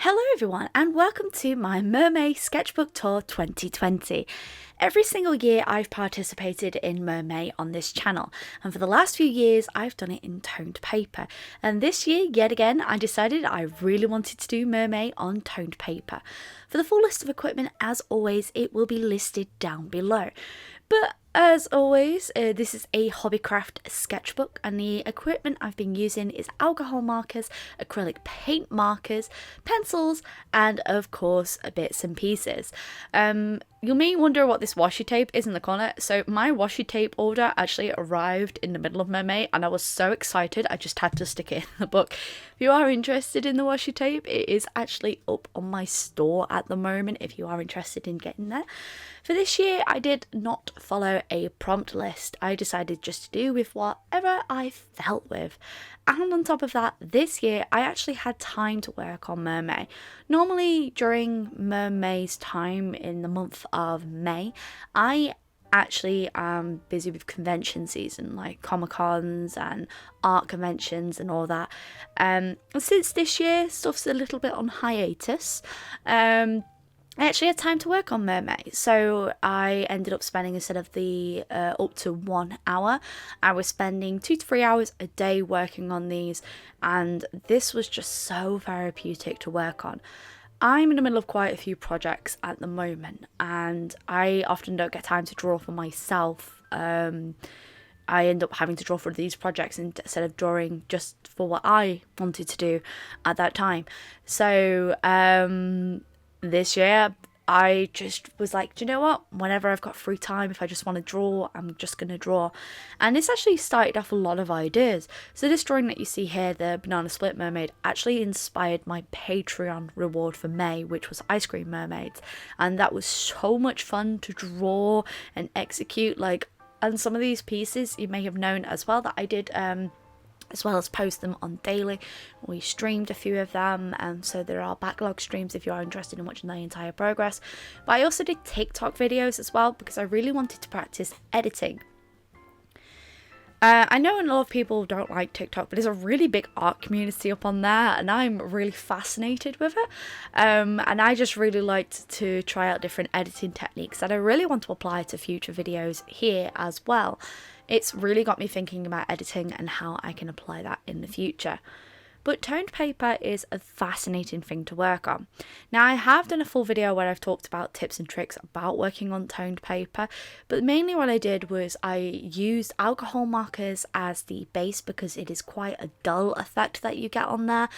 Hello everyone and welcome to my Mermay Sketchbook Tour 2020. Every single year I've participated in Mermay on this channel, and for the last few years I've done it in toned paper, and this year yet again I decided I really wanted to do Mermay on toned paper. For the full list of equipment, as always, it will be listed down below. But as always, this is a Hobbycraft sketchbook, and the equipment I've been using is alcohol markers, acrylic paint markers, pencils, and of course bits and pieces. You may wonder what this washi tape is in the corner. So my washi tape order actually arrived in the middle of Mermay, and I was so excited I just had to stick it in the book. If you are interested in the washi tape, it is actually up on my store at the moment if you are interested in getting that. For this year, I did not follow a prompt list. I decided just to do with whatever I felt with. And on top of that, this year, I actually had time to work on Mermay. Normally, during Mermay's time in the month of May, I actually am busy with convention season, like Comic-Cons and art conventions and all that. Since this year, stuff's a little bit on hiatus. I actually had time to work on Mermay, so I ended up spending, instead of the up to 1 hour, I was spending 2 to 3 hours a day working on these, and this was just so therapeutic to work on. I'm in the middle of quite a few projects at the moment, and I often don't get time to draw for myself. I end up having to draw for these projects instead of drawing just for what I wanted to do at that time. So this year I just was like, do you know what, whenever I've got free time, if I just want to draw, I'm just going to draw. And this actually started off a lot of ideas. So this drawing that you see here, the banana split mermaid, actually inspired my Patreon reward for May, which was ice cream mermaids, and that was so much fun to draw and execute. And some of these pieces you may have known as well that I did as well as post them on daily. We streamed a few of them, and so there are backlog streams if you are interested in watching the entire progress. But I also did TikTok videos as well because I really wanted to practice editing. I know a lot of people don't like TikTok, but there's a really big art community up on there, and I'm really fascinated with it. And I just really liked to try out different editing techniques that I really want to apply to future videos here as well. It's really got me thinking about editing and how I can apply that in the future. But toned paper is a fascinating thing to work on. Now, I have done a full video where I've talked about tips and tricks about working on toned paper, but mainly what I did was I used alcohol markers as the base because it is quite a dull effect that you get on there.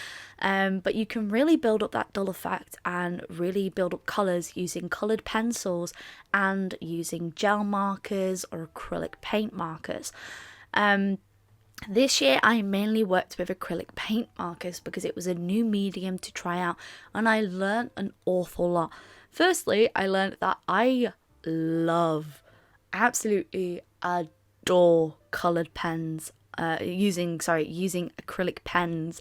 But you can really build up that dull effect and really build up colours using coloured pencils and using gel markers or acrylic paint markers. This year I mainly worked with acrylic paint markers because it was a new medium to try out, and I learned an awful lot. Firstly, I learned that I absolutely adore coloured pens, using acrylic pens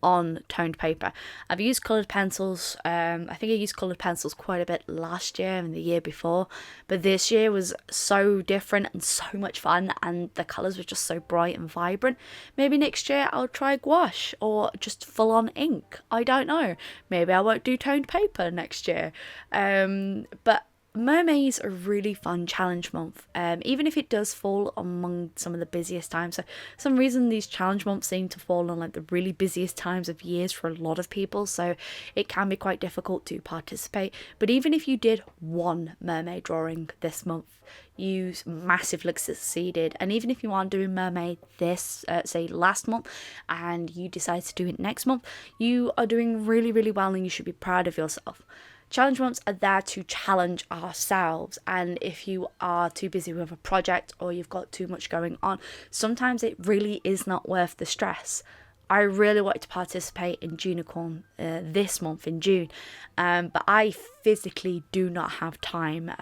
on toned paper. I've used coloured pencils, I think I used coloured pencils quite a bit last year and the year before, but this year was so different and so much fun, and the colours were just so bright and vibrant. Maybe next year I'll try gouache or just full on ink, I don't know. Maybe I won't do toned paper next year. But Mermay's a really fun challenge month, even if it does fall among some of the busiest times. So for some reason these challenge months seem to fall on the really busiest times of years for a lot of people, so it can be quite difficult to participate. But even if you did one Mermay drawing this month, you massively succeeded. And even if you aren't doing Mermay this say last month and you decide to do it next month, you are doing really, really well, and you should be proud of yourself. Challenge months are there to challenge ourselves, and if you are too busy with a project or you've got too much going on, sometimes it really is not worth the stress. I really wanted to participate in Junicorn this month in June, but I physically do not have time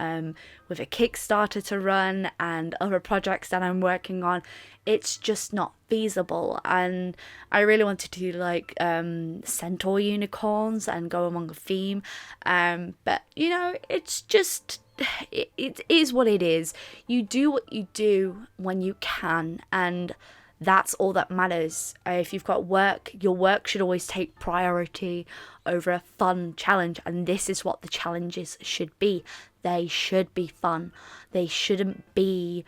with a Kickstarter to run and other projects that I'm working on. It's just not feasible, and I really wanted to do centaur unicorns and go among a theme, but you know, it's just it is what it is. You do what you do when you can, and that's all that matters. If you've got work, your work should always take priority over a fun challenge, and this is what the challenges should be. They should be fun. They shouldn't be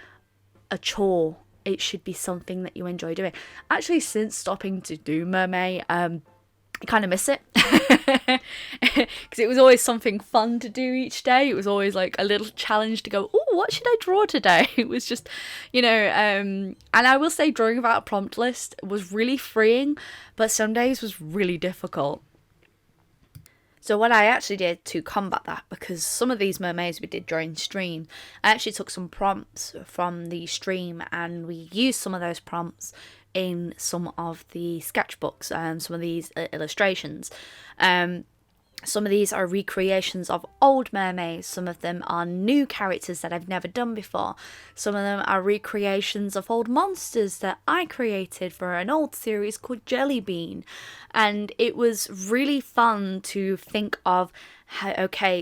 a chore. It should be something that you enjoy doing. Actually, since stopping to do Mermay, I kind of miss it, because it was always something fun to do each day. It was always like a little challenge to go, oh, what should I draw today? It was just, and I will say drawing without a prompt list was really freeing, but some days was really difficult. So what I actually did to combat that, because some of these mermaids we did during stream, I actually took some prompts from the stream and we used some of those prompts in some of the sketchbooks and some of these illustrations. Some of these are recreations of old mermaids. Some of them are new characters that I've never done before. Some of them are recreations of old monsters that I created for an old series called Jellybean. And it was really fun to think of,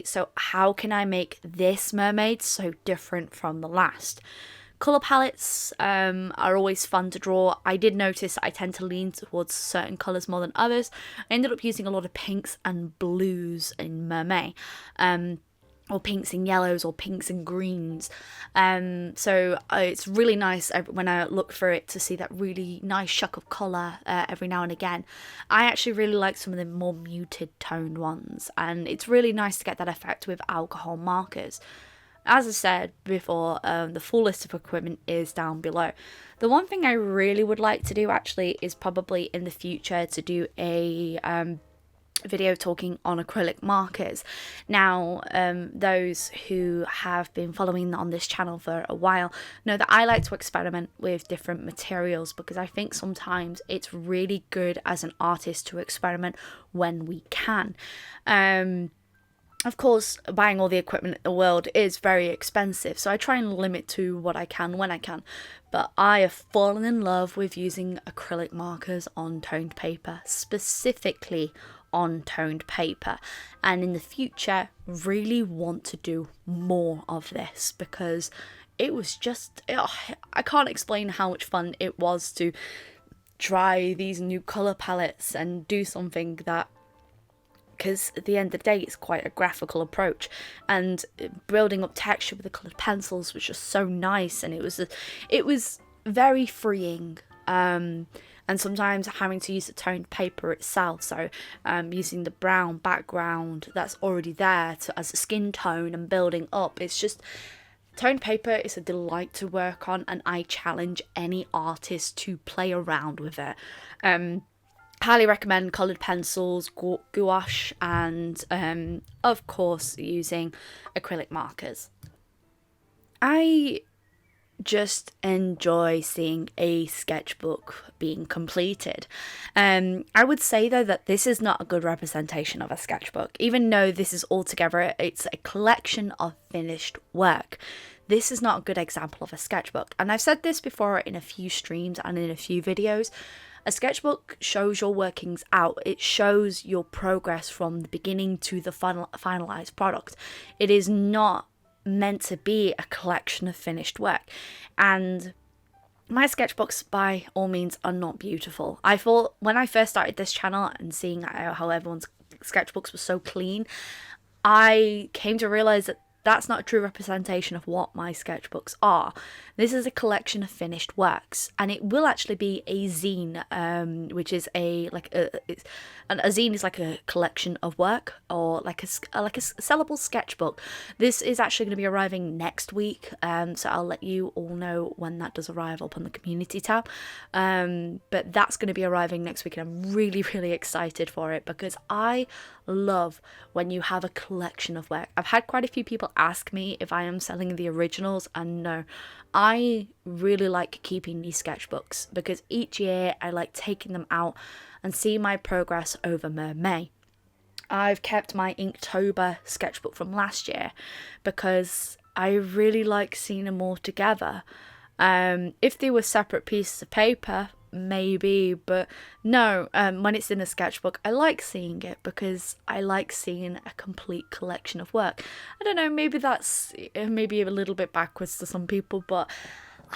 so how can I make this mermaid so different from the last? Colour palettes are always fun to draw. I did notice I tend to lean towards certain colours more than others. I ended up using a lot of pinks and blues in Mermay, or pinks and yellows, or pinks and greens. So it's really nice when I look for it to see that really nice shock of colour every now and again. I actually really like some of the more muted toned ones, and it's really nice to get that effect with alcohol markers. As I said before, the full list of equipment is down below. The one thing I really would like to do actually is probably in the future to do a video talking on acrylic markers. Now, those who have been following on this channel for a while know that I like to experiment with different materials, because I think sometimes it's really good as an artist to experiment when we can. Of course, buying all the equipment in the world is very expensive, so I try and limit to what I can when I can. But I have fallen in love with using acrylic markers on toned paper, specifically on toned paper. And in the future, really want to do more of this, because it was just, I can't explain how much fun it was to try these new colour palettes and do something that, because at the end of the day it's quite a graphical approach, and building up texture with the coloured pencils was just so nice, and it was very freeing, and sometimes having to use the toned paper itself, so using the brown background that's already there as a skin tone and building up, it's just, toned paper is a delight to work on, and I challenge any artist to play around with it. Highly recommend coloured pencils, gouache, and of course using acrylic markers. I just enjoy seeing a sketchbook being completed. I would say though that this is not a good representation of a sketchbook, even though this is altogether, it's a collection of finished work. This is not a good example of a sketchbook, and I've said this before in a few streams and in a few videos. A sketchbook shows your workings out. It shows your progress from the beginning to the finalized product. It is not meant to be a collection of finished work. And my sketchbooks, by all means, are not beautiful. I thought when I first started this channel and seeing how everyone's sketchbooks were so clean, I came to realize that that's not a true representation of what my sketchbooks are. This is a collection of finished works, and it will actually be a zine, which is a zine is like a collection of work, or like a sellable sketchbook. This is actually going to be arriving next week, so I'll let you all know when that does arrive up on the community tab. But that's going to be arriving next week, and I'm really, really excited for it, because I love when you have a collection of work. I've had quite a few people ask me if I am selling the originals, and no, I really like keeping these sketchbooks, because each year I like taking them out and see my progress over Mermay. I've kept my Inktober sketchbook from last year because I really like seeing them all together. If they were separate pieces of paper, maybe, but no, when it's in a sketchbook, I like seeing it because I like seeing a complete collection of work. I don't know, maybe that's maybe a little bit backwards to some people, but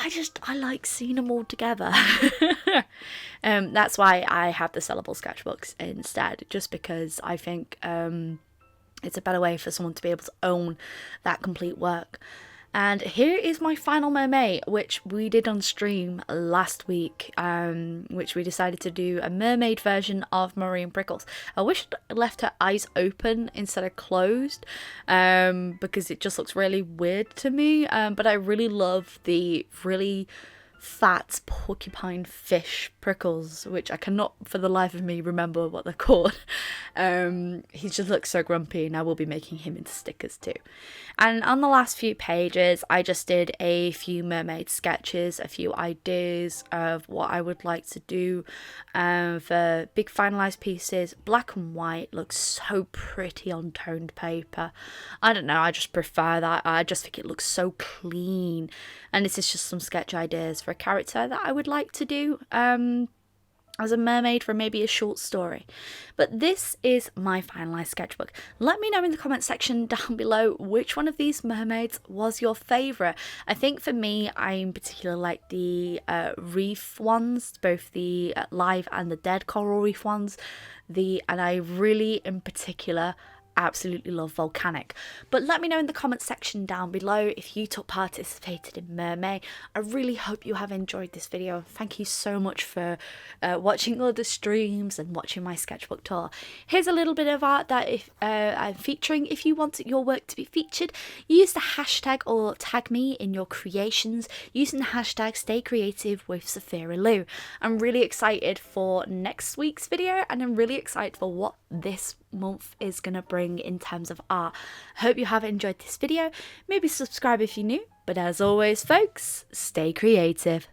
I like seeing them all together. That's why I have the sellable sketchbooks instead, just because I think it's a better way for someone to be able to own that complete work. And here is my final mermaid, which we did on stream last week, which we decided to do a mermaid version of Marine Prickles. I wish I left her eyes open instead of closed, because it just looks really weird to me. But I really love the really fat porcupine fish prickles, which I cannot for the life of me remember what they're called. He just looks so grumpy, and I will be making him into stickers too. And on the last few pages I just did a few mermaid sketches, a few ideas of what I would like to do for big finalized pieces. Black and white looks so pretty on toned paper. I don't know, I just prefer that. I just think it looks so clean, and this is just some sketch ideas for a character that I would like to do as a mermaid for maybe a short story. But this is my finalised sketchbook. Let me know in the comment section down below which one of these mermaids was your favourite. I think for me, I in particular like the reef ones, both the live and the dead coral reef ones. And I really in particular absolutely love volcanic. But let me know in the comment section down below if you participated in Mermay. I really hope you have enjoyed this video. Thank you so much for watching all the streams and watching my sketchbook tour. Here's a little bit of art that I'm featuring. If you want your work to be featured, use the hashtag or tag me in your creations using the hashtag #StayCreativeWithSophiralou. I'm really excited for next week's video, and I'm really excited for what this month is gonna bring in terms of art. Hope you have enjoyed this video. Maybe subscribe if you're new, but as always folks, stay creative.